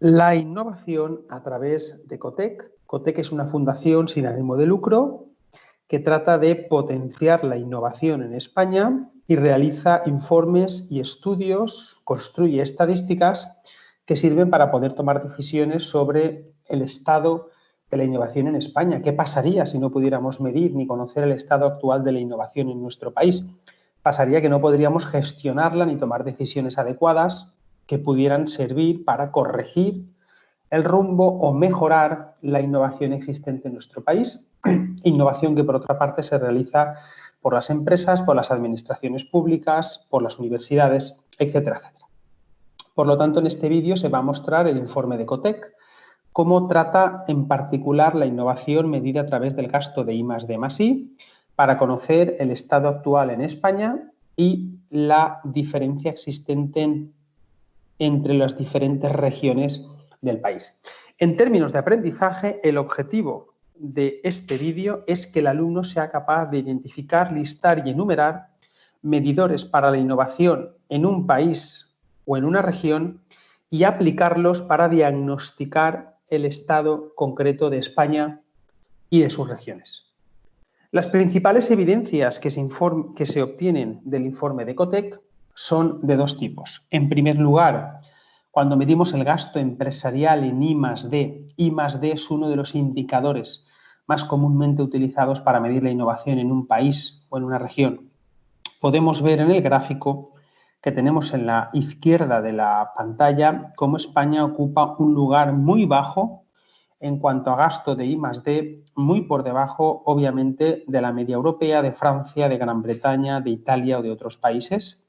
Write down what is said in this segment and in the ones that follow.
La innovación a través de COTEC. COTEC es una fundación sin ánimo de lucro que trata de potenciar la innovación en España y realiza informes y estudios, construye estadísticas que sirven para poder tomar decisiones sobre el estado de la innovación en España. ¿Qué pasaría si no pudiéramos medir ni conocer el estado actual de la innovación en nuestro país? Pasaría que no podríamos gestionarla ni tomar decisiones adecuadas que pudieran servir para corregir el rumbo o mejorar la innovación existente en nuestro país. Innovación que, por otra parte, se realiza por las empresas, por las administraciones públicas, por las universidades, etcétera, etcétera. Por lo tanto, en este vídeo se va a mostrar el informe de COTEC, cómo trata en particular la innovación medida a través del gasto de I+D+I para conocer el estado actual en España y la diferencia existente entre las diferentes regiones del país. En términos de aprendizaje, el objetivo de este vídeo es que el alumno sea capaz de identificar, listar y enumerar medidores para la innovación en un país o en una región y aplicarlos para diagnosticar el estado concreto de España y de sus regiones. Las principales evidencias que se obtienen del informe de COTEC son de dos tipos. En primer lugar, cuando medimos el gasto empresarial en I+D, I+D es uno de los indicadores más comúnmente utilizados para medir la innovación en un país o en una región. Podemos ver en el gráfico que tenemos en la izquierda de la pantalla cómo España ocupa un lugar muy bajo en cuanto a gasto de I+D, muy por debajo, obviamente, de la media europea, de Francia, de Gran Bretaña, de Italia o de otros países,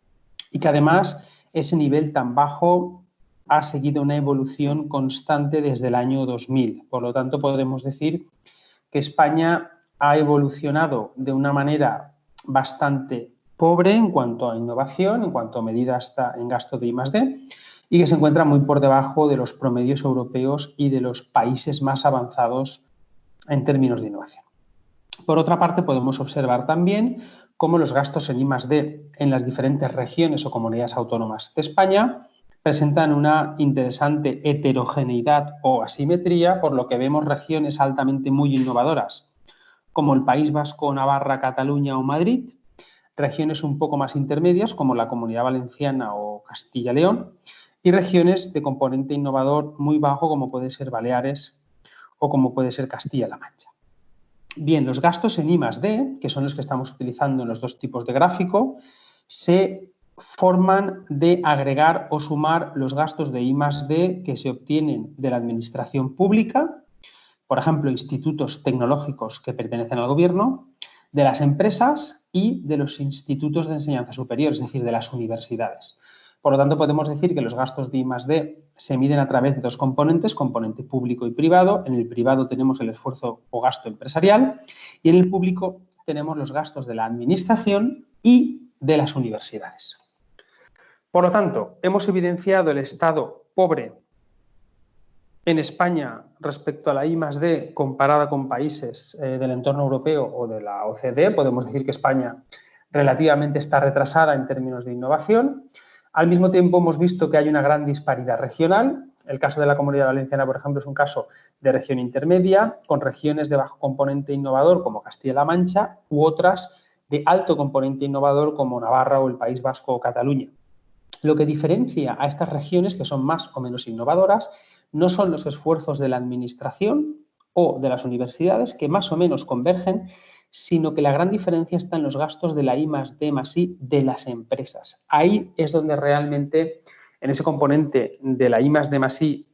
y que además ese nivel tan bajo ha seguido una evolución constante desde el año 2000. Por lo tanto, podemos decir que España ha evolucionado de una manera bastante pobre en cuanto a innovación, en cuanto a medidas en gasto de I+D, y que se encuentra muy por debajo de los promedios europeos y de los países más avanzados en términos de innovación. Por otra parte, podemos observar también cómo los gastos en I+D en las diferentes regiones o comunidades autónomas de España presentan una interesante heterogeneidad o asimetría, por lo que vemos regiones altamente muy innovadoras, como el País Vasco, Navarra, Cataluña o Madrid, regiones un poco más intermedias, como la Comunidad Valenciana o Castilla-León, y regiones de componente innovador muy bajo, como puede ser Baleares o como puede ser Castilla-La Mancha. Bien, los gastos en I+D, que son los que estamos utilizando en los dos tipos de gráfico, se forman de agregar o sumar los gastos de I+D que se obtienen de la administración pública, por ejemplo, institutos tecnológicos que pertenecen al gobierno, de las empresas y de los institutos de enseñanza superior, es decir, de las universidades. Por lo tanto, podemos decir que los gastos de I+D se miden a través de dos componentes, componente público y privado. En el privado tenemos el esfuerzo o gasto empresarial y en el público tenemos los gastos de la administración y de las universidades. Por lo tanto, hemos evidenciado el estado pobre en España respecto a la I+D comparada con países del entorno europeo o de la OCDE. Podemos decir que España relativamente está retrasada en términos de innovación. Al mismo tiempo, hemos visto que hay una gran disparidad regional. El caso de la Comunidad Valenciana, por ejemplo, es un caso de región intermedia, con regiones de bajo componente innovador como Castilla-La Mancha u otras de alto componente innovador como Navarra o el País Vasco o Cataluña. Lo que diferencia a estas regiones, que son más o menos innovadoras, no son los esfuerzos de la administración o de las universidades, que más o menos convergen, sino que la gran diferencia está en los gastos de la I+D+I de las empresas. Ahí es donde realmente, en ese componente de la I+D+I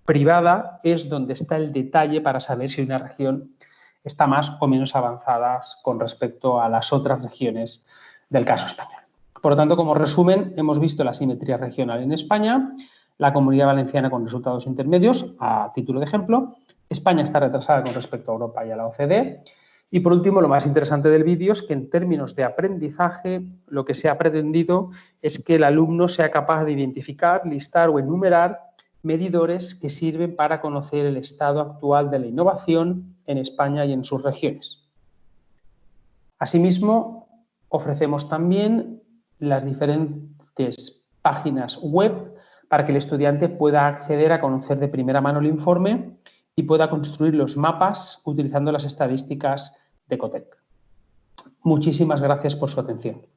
privada, es donde está el detalle para saber si una región está más o menos avanzada con respecto a las otras regiones del caso español. Por lo tanto, como resumen, hemos visto la asimetría regional en España, la Comunidad Valenciana con resultados intermedios, a título de ejemplo. España está retrasada con respecto a Europa y a la OCDE. Y por último, lo más interesante del vídeo es que en términos de aprendizaje, lo que se ha pretendido es que el alumno sea capaz de identificar, listar o enumerar medidores que sirven para conocer el estado actual de la innovación en España y en sus regiones. Asimismo, ofrecemos también las diferentes páginas web para que el estudiante pueda acceder a conocer de primera mano el informe y pueda construir los mapas utilizando las estadísticas de Cotec. Muchísimas gracias por su atención.